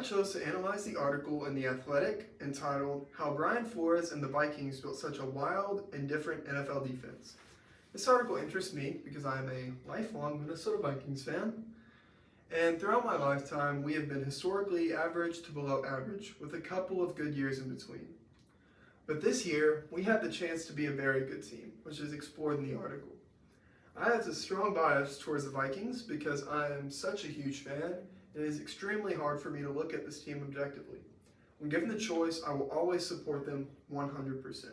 I chose to analyze the article in The Athletic entitled How Brian Flores and the Vikings Built Such a Wild and Different NFL Defense. This article interests me because I am a lifelong Minnesota Vikings fan, and throughout my lifetime we have been historically average to below average with a couple of good years in between. But this year we had the chance to be a very good team, which is explored in the article. I have a strong bias towards the Vikings because I am such a huge fan. It is extremely hard for me to look at this team objectively. When given the choice, I will always support them 100%.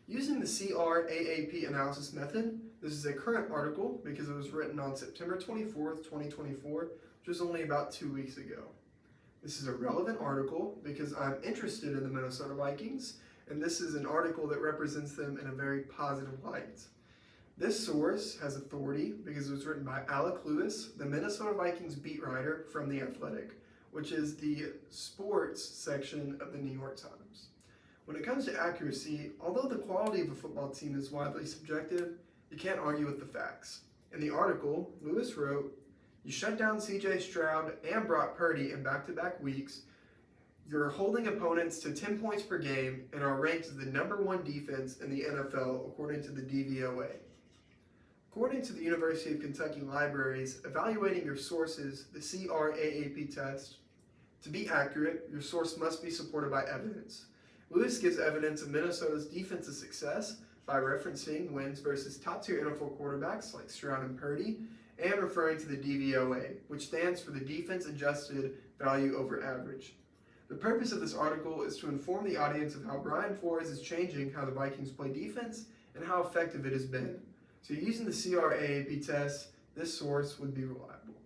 Using the CRAAP analysis method, this is a current article because it was written on September 24th, 2024, which was only about 2 weeks ago. This is a relevant article because I'm interested in the Minnesota Vikings, and this is an article that represents them in a very positive light. This source has authority because it was written by Alec Lewis, the Minnesota Vikings beat writer from The Athletic, which is the sports section of the New York Times. When it comes to accuracy, although the quality of a football team is widely subjective, you can't argue with the facts. In the article, Lewis wrote, "You shut down CJ Stroud and Brock Purdy in back-to-back weeks. You're holding opponents to 10 points per game and are ranked as the #1 defense in the NFL according to the DVOA. According to the University of Kentucky Libraries, evaluating your sources, the CRAAP test, to be accurate, your source must be supported by evidence. Lewis gives evidence of Minnesota's defensive success by referencing wins versus top-tier NFL quarterbacks like Stroud and Purdy, and referring to the DVOA, which stands for the Defense Adjusted Value Over Average. The purpose of this article is to inform the audience of how Brian Flores is changing how the Vikings play defense and how effective it has been. So using the CRAAP test, this source would be reliable.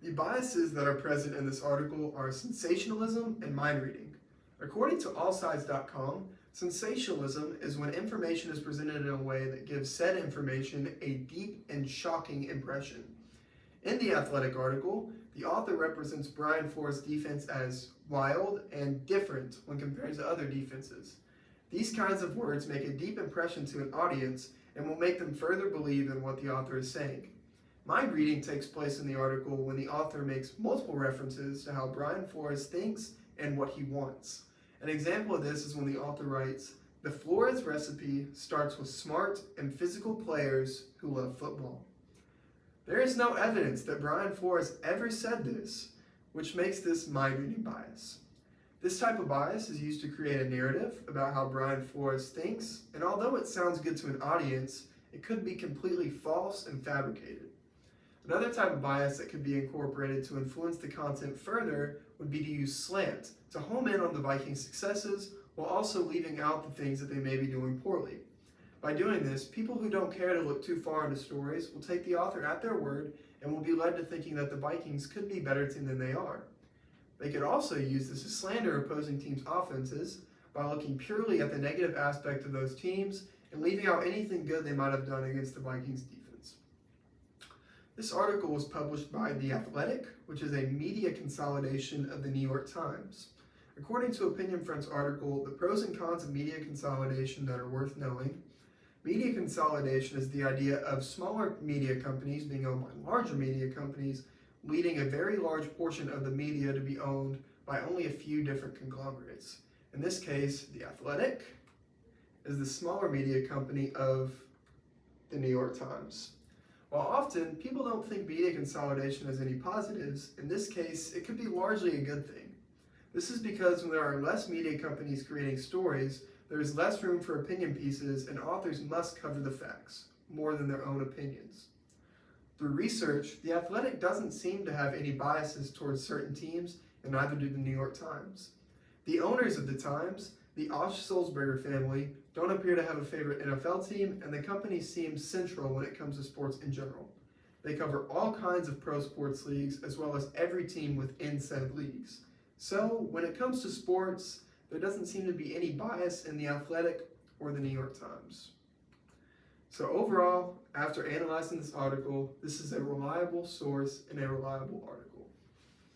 The biases that are present in this article are sensationalism and mind reading. According to allsides.com, sensationalism is when information is presented in a way that gives said information a deep and shocking impression. In the Athletic article, the author represents Brian Flores' defense as wild and different when compared to other defenses. These kinds of words make a deep impression to an audience and will make them further believe in what the author is saying. Mind reading takes place in the article when the author makes multiple references to how Brian Flores thinks and what he wants. An example of this is when the author writes, "The Flores recipe starts with smart and physical players who love football." There is no evidence that Brian Flores ever said this, which makes this mind reading bias. This type of bias is used to create a narrative about how Brian Flores thinks, and although it sounds good to an audience, it could be completely false and fabricated. Another type of bias that could be incorporated to influence the content further would be to use slant to home in on the Vikings' successes while also leaving out the things that they may be doing poorly. By doing this, people who don't care to look too far into stories will take the author at their word and will be led to thinking that the Vikings could be a better team than they are. They could also use this to slander opposing teams' offenses by looking purely at the negative aspect of those teams and leaving out anything good they might have done against the Vikings' defense. This article was published by The Athletic, which is a media consolidation of the New York Times. According to Opinion Front's article, the pros and cons of media consolidation that are worth knowing. Media consolidation is the idea of smaller media companies being owned by larger media companies, leading a very large portion of the media to be owned by only a few different conglomerates. In this case, The Athletic is the smaller media company of the New York Times. While often people don't think media consolidation has any positives, in this case it could be largely a good thing. This is because when there are less media companies creating stories, there is less room for opinion pieces and authors must cover the facts more than their own opinions. Through research, The Athletic doesn't seem to have any biases towards certain teams, and neither do the New York Times. The owners of the Times, the Osh-Sulzberger family, don't appear to have a favorite NFL team, and the company seems central when it comes to sports in general. They cover all kinds of pro sports leagues, as well as every team within said leagues. So, when it comes to sports, there doesn't seem to be any bias in The Athletic or the New York Times. So overall, after analyzing this article, this is a reliable source and a reliable article.